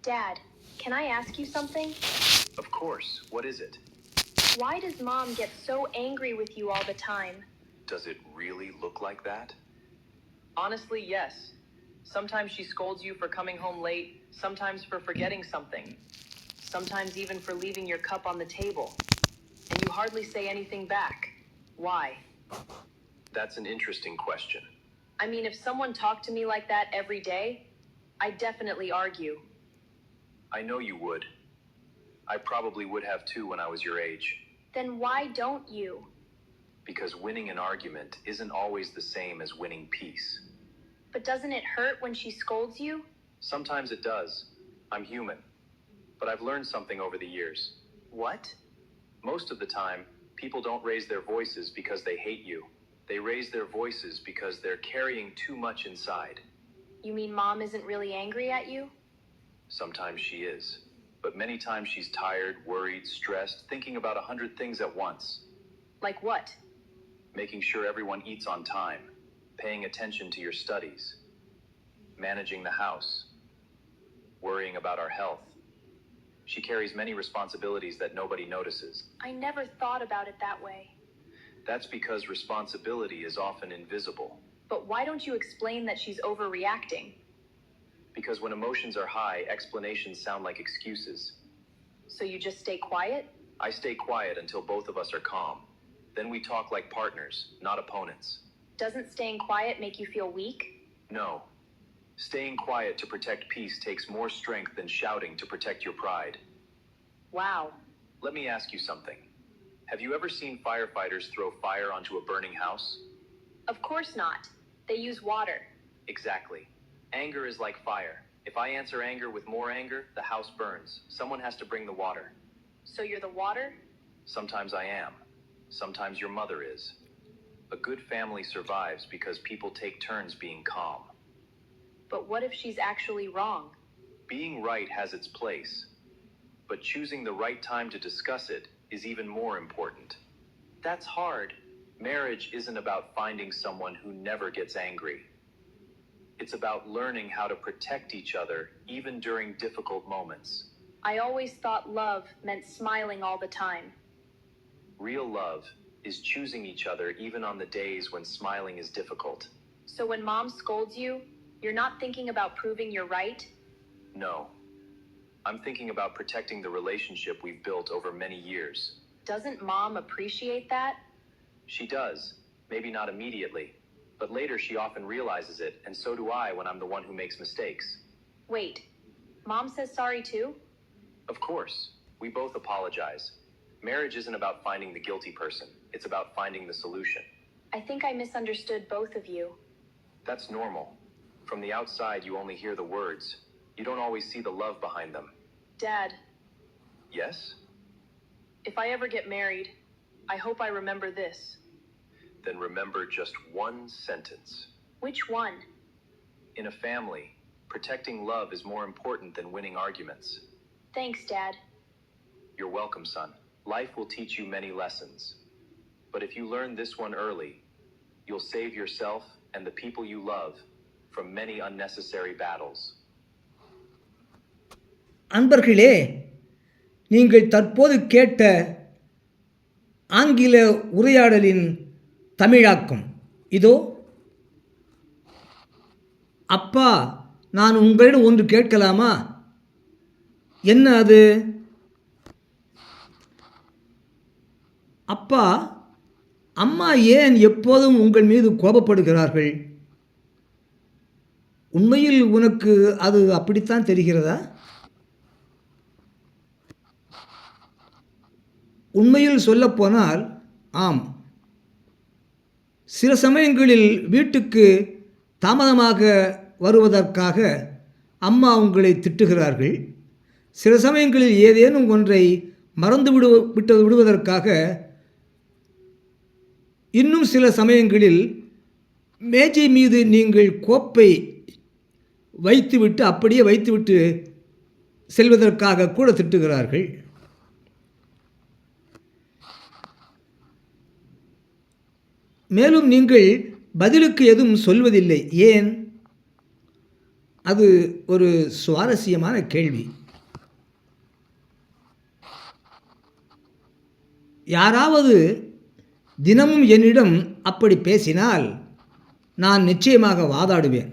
Dad, can I ask you something? Of course. What is it? Why does Mom get so angry with you all the time? Does it really look like that? Honestly, yes. Sometimes she scolds you for coming home late, sometimes for forgetting something, sometimes even for leaving your cup on the table. And you hardly say anything back. Why? That's an interesting question. I mean, if someone talked to me like that every day, I'd definitely argue. I know you would. I probably would have too when I was your age. Then why don't you? Because winning an argument isn't always the same as winning peace. But doesn't it hurt when she scolds you? Sometimes it does. I'm human. But I've learned something over the years. What? Most of the time, people don't raise their voices because they hate you. They raise their voices because they're carrying too much inside. You mean Mom isn't really angry at you? Sometimes she is. But many times she's tired, worried, stressed, thinking about 100 things at once. Like what? Making sure everyone eats on time, paying attention to your studies, managing the house, worrying about our health. She carries many responsibilities that nobody notices. I never thought about it that way. That's because responsibility is often invisible. But why don't you explain that she's overreacting? Because when emotions are high, explanations sound like excuses. So you just stay quiet? I stay quiet until both of us are calm. Then we talk like partners, not opponents. Doesn't staying quiet make you feel weak? No. Staying quiet to protect peace takes more strength than shouting to protect your pride. Wow. Let me ask you something. Have you ever seen firefighters throw fire onto a burning house? Of course not. They use water. Exactly. Anger is like fire. If I answer anger with more anger, the house burns. Someone has to bring the water. So you're the water? Sometimes I am. Sometimes your mother is. A good family survives because people take turns being calm. But what if she's actually wrong? Being right has its place, but choosing the right time to discuss it is even more important. That's hard. Marriage isn't about finding someone who never gets angry. It's about learning how to protect each other even during difficult moments. I always thought love meant smiling all the time. Real love is choosing each other even on the days when smiling is difficult. So when Mom scolds you, you're not thinking about proving you're right? No. I'm thinking about protecting the relationship we've built over many years. Doesn't Mom appreciate that? She does. Maybe not immediately. But later she often realizes it, and so do I when I'm the one who makes mistakes. Wait, Mom says sorry too? Of course. We both apologize. Marriage isn't about finding the guilty person. It's about finding the solution. I think I misunderstood both of you. That's normal. From the outside, you only hear the words. You don't always see the love behind them. Dad, Yes? if I ever get married, I hope I remember this. Then remember just one sentence. Which one? In a family, protecting love is more important than winning arguments. Thanks, Dad. You're welcome, son. Life will teach you many lessons. But if you learn this one early, you'll save yourself and the people you love from many unnecessary battles. அன்பர்களே, நீங்கள் தற்போது கேட்ட ஆங்கில உரையாடலின் தமிழாக்கம் இதோ. அப்பா, நான் உங்களிடம் ஒன்று கேட்கலாமா? என்ன அது? அப்பா, அம்மா ஏன் எப்போதும் உங்கள் மீது கோபப்படுகிறார்கள்? உண்மையில் உனக்கு அது அப்படித்தான் தெரிகிறதா? உண்மையில் சொல்லப்போனால் ஆம். சில சமயங்களில் வீட்டுக்கு தாமதமாக வருவதற்காக அம்மா உங்களை திட்டுகிறார்கள். சில சமயங்களில் ஏதேனும் ஒன்றை மறந்து விடுவதற்காக, இன்னும் சில சமயங்களில் மேஜை மீது நீங்கள் கோப்பை அப்படியே வைத்துவிட்டு செல்வதற்காக கூட திட்டுகிறார்கள். மேலும் நீங்கள் பதிலுக்கு எதுவும் சொல்வதில்லை. ஏன்? அது ஒரு சுவாரஸ்யமான கேள்வி. யாராவது தினமும் என்னிடம் அப்படி பேசினால் நான் நிச்சயமாக வாதாடுவேன்.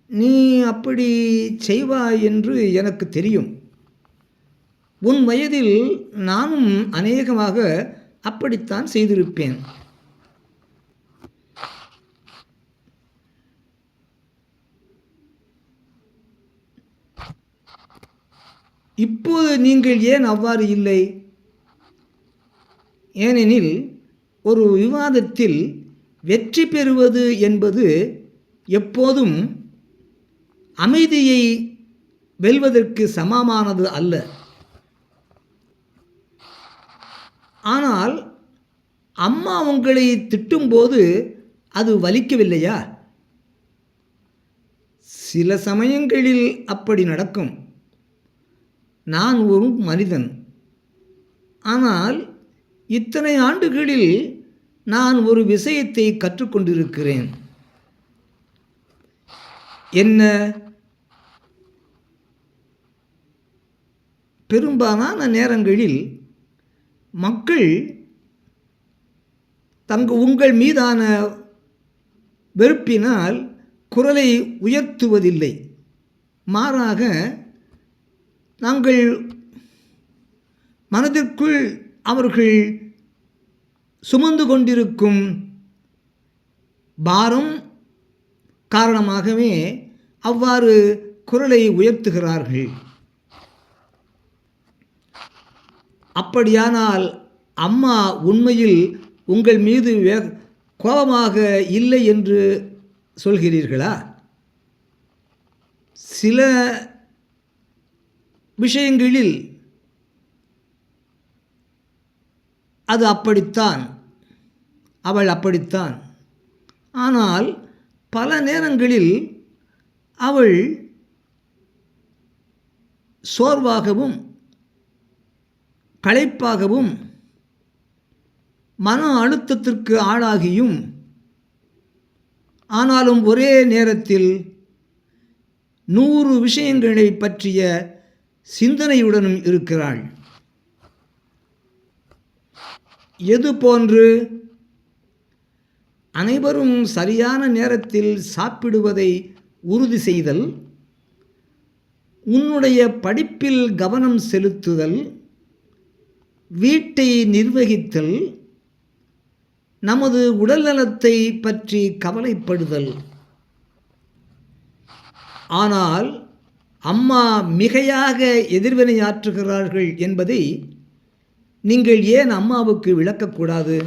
நீ அப்படி செய்வாய் என்று எனக்கு தெரியும். உன் வயதில் நானும் அநேகமாக அப்படித்தான் செய்திருப்பேன். இப்போது நீங்கள் ஏன் அவ்வாறு இல்லை? ஏனெனில் ஒரு விவாதத்தில் வெற்றி பெறுவது என்பது எப்போதும் அமைதியை வெல்வதற்கு சமமானது அல்ல. ஆனால் அம்மா உங்களை திட்டும்போது அது வலிக்கவில்லையா? சில சமயங்களில் அப்படி நடக்கும். நான் ஒரு மனிதன். ஆனால் இத்தனை ஆண்டுகளில் நான் ஒரு விஷயத்தை கற்றுக்கொண்டிருக்கிறேன். என்ன? பெரும்பாலான நேரங்களில் மக்கள் உங்கள் மீதான வெறுப்பினால் குரலை உயர்த்துவதில்லை. மாறாக நாங்கள் மனதிற்குள் அவர்கள் சுமந்து கொண்டிருக்கும் பாரம் காரணமாகவே அவ்வாறு குரலை உயர்த்துகிறார்கள். அப்படியானால் அம்மா உண்மையில் உங்கள் மீது கோபமாக இல்லை என்று சொல்கிறீர்களா? சில விஷயங்களில் அது அப்படித்தான், அவள் அப்படித்தான். ஆனால் பல நேரங்களில் அவள் சோர்வாகவும் களைப்பாகவும் மன அழுத்தத்திற்கு ஆளாகியும் ஆனாலும் ஒரே நேரத்தில் 100 விஷயங்களை பற்றிய சிந்தனையுடனும் இருக்கிறாள். எது போன்று? அனைவரும் சரியான நேரத்தில் சாப்பிடுவதை உறுதி செய்தல், உன்னுடைய படிப்பில் கவனம் செலுத்துதல், வீட்டை நிர்வகித்தல், நமது உடல்நலத்தை பற்றி கவலைப்படுதல். ஆனால் அம்மா மிகையாக எதிர்வினையாற்றுகிறார்கள் என்பதை நீங்கள் ஏன் அம்மாவுக்கு விளக்கக்கூடாது?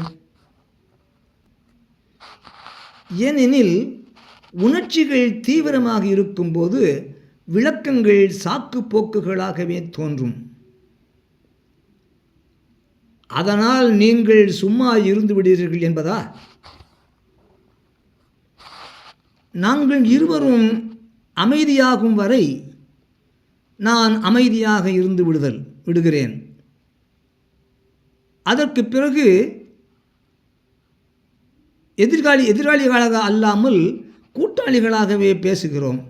ஏனெனில் உணர்ச்சிகள் தீவிரமாக இருக்கும்போது விளக்கங்கள் சாக்கு போக்குகளாகவே தோன்றும். அதனால் நீங்கள் சும்மா இருந்து விடுவீர்கள் என்பதா? நாங்கள் இருவரும் அமைதியாகும் வரை நான் அமைதியாக இருந்து விடுகிறேன். அதற்கு பிறகு எதிராளிகளாக அல்லாமல் கூட்டாளிகளாகவே பேசுகிறோம்.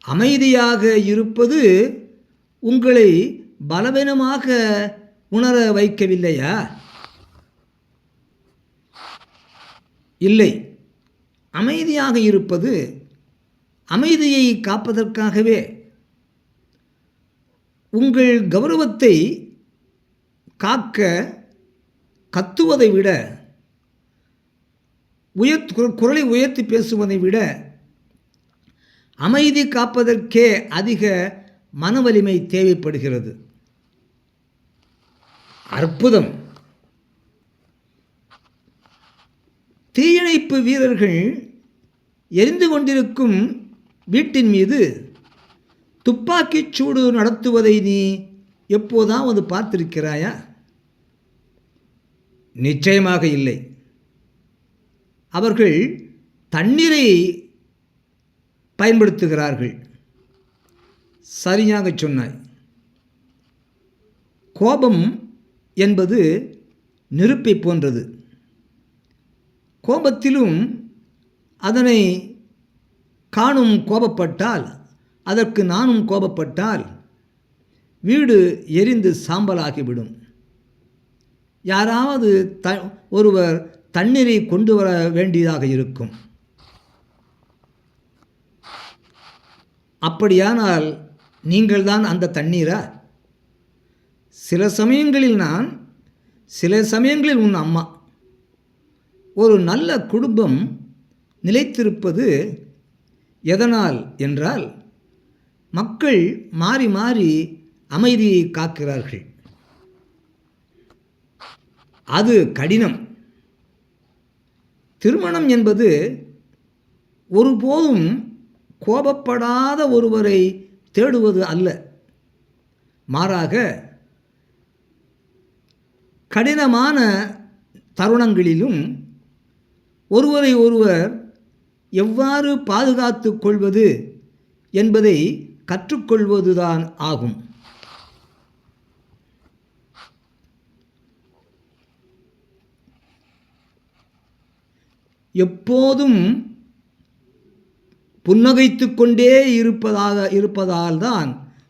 அமைதியாக இருப்பது உங்களை பலவீனமாக உணர வைக்கவில்லையா? இல்லை. அமைதியாக இருப்பது அமைதியை காப்பதற்காகவே. உங்கள் கௌரவத்தை காக்க கத்துவதை விட, குரலை உயர்த்தி பேசுவதை விட அமைதி காப்பதற்கே அதிக மனவலிமை தேவைப்படுகிறது. அற்புதம்! தீயணைப்பு வீரர்கள் எரிந்து கொண்டிருக்கும் வீட்டின் மீது துப்பாக்கிச் சூடு நடத்துவதை நீ எப்போதாவது பார்த்திருக்கிறாயா? நிச்சயமாக இல்லை. அவர்கள் தண்ணீரை பயன்படுத்துகிறார்கள். சரியாக சொன்னாய். கோபம் என்பது நெருப்பை போன்றது. கோபத்திலும் அதனை காணும் கோபப்பட்டால், அதற்கு நானும் கோபப்பட்டால் வீடு எரிந்து சாம்பலாகிவிடும். யாராவது ஒருவர் தண்ணீரை கொண்டு வர வேண்டியதாக இருக்கும். அப்படியானால் நீங்கள்தான் அந்த தண்ணீரா? சில சமயங்களில் நான், சில சமயங்களில் உன் அம்மா. ஒரு நல்ல குடும்பம் நிலைத்திருப்பது எதனால் என்றால், மக்கள் மாறி மாறி அமைதியை காக்கிறார்கள். அது கடினம். திருமணம் என்பது ஒருபோதும் கோபப்படாத ஒருவரை தேடுவது அல்ல. மாறாக கடினமான தருணங்களிலும் ஒருவரை ஒருவர் எவ்வாறு பாதுகாத்து கொள்வது என்பதை கற்றுக்கொள்வதுதான் ஆகும். எப்போதும் புன்னகைத்து கொண்டே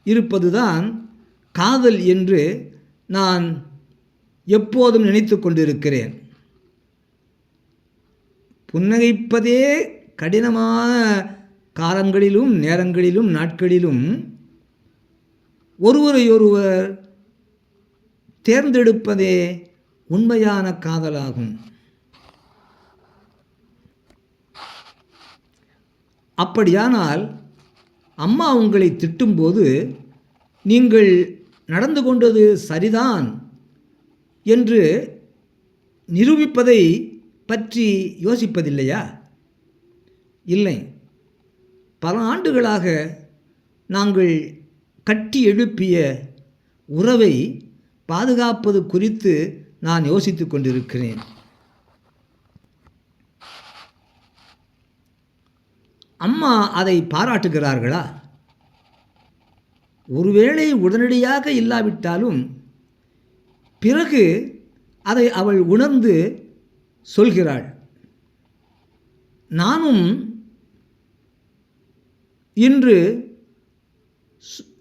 இருப்பதுதான் காதல் என்று நான் எப்போதும் நினைத்து கொண்டிருக்கிறேன். புன்னகைப்பதே கடினமான காலங்களிலும் நேரங்களிலும் நாட்களிலும் ஒருவரையொருவர் தேர்ந்தெடுப்பதே உண்மையான காதலாகும். அப்படியானால் அம்மா உங்களை திட்டும்போது நீங்கள் நடந்து கொண்டது சரிதான் என்று நிரூபிப்பதை பற்றி யோசிப்பதில்லையா? இல்லை. பல ஆண்டுகளாக நாங்கள் கட்டி எழுப்பிய உறவை பாதுகாப்பது குறித்து நான் யோசித்து கொண்டிருக்கிறேன். அம்மா அதை பாராட்டுகிறார்களா? ஒருவேளை உடனடியாக இல்லாவிட்டாலும் பிறகு அதை அவள் உணர்ந்து சொல்கிறாள். நானும் இன்று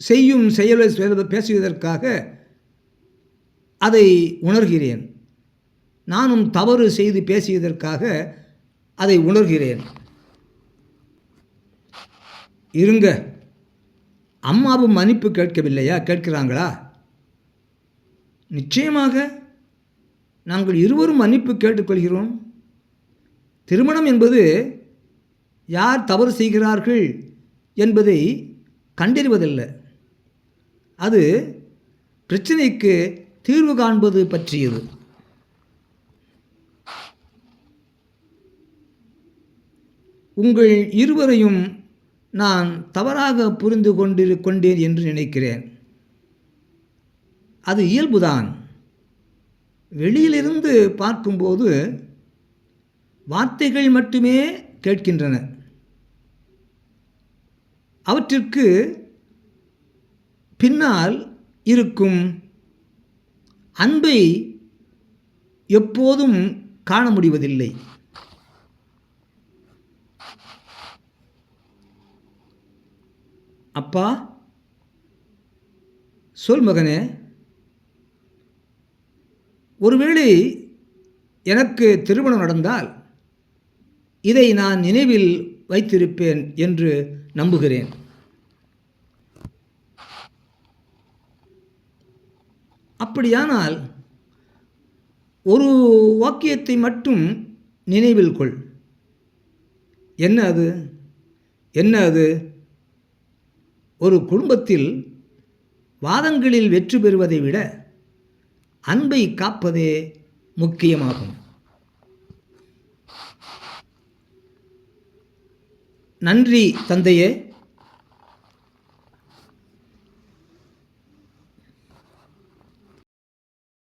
செய்யும் செயலை பேசுவதற்காக அதை உணர்கிறேன். நானும் தவறு செய்து பேசியதற்காக அதை உணர்கிறேன். இருங்க, அம்மாவும் மன்னிப்பு கேட்கவில்லையா? கேட்கிறாங்களா? நிச்சயமாக நாங்கள் இருவரும் மன்னிப்பு கேட்டுக்கொள்கிறோம். திருமணம் என்பது யார் தவறு செய்கிறார்கள் என்பதை கண்டறிவதல்ல. அது பிரச்சனைக்கு தீர்வு காண்பது பற்றியது. உங்கள் இருவரையும் நான் தவறாக புரிந்து கொண்டேன் என்று நினைக்கிறேன். அது இயல்புதான். வெளியிலிருந்து பார்க்கும்போது வார்த்தைகள் மட்டுமே கேட்கின்றன. அவற்றிற்கு பின்னால் இருக்கும் அன்பை எப்போதும் காண முடிவதில்லை. அப்பா, சொல் மகனே, ஒருவேளை எனக்கு திருமணம் நடந்தால் இதை நான் நினைவில் வைத்திருப்பேன் என்று நம்புகிறேன். அப்படியானால் ஒரு வாக்கியத்தை மட்டும் நினைவில் கொள். என்ன அது? என்ன அது? ஒரு குடும்பத்தில் வாதங்களில் வெற்றி பெறுவதை விட அன்பை காப்பதே முக்கியமாகும். நன்றி தந்தையே.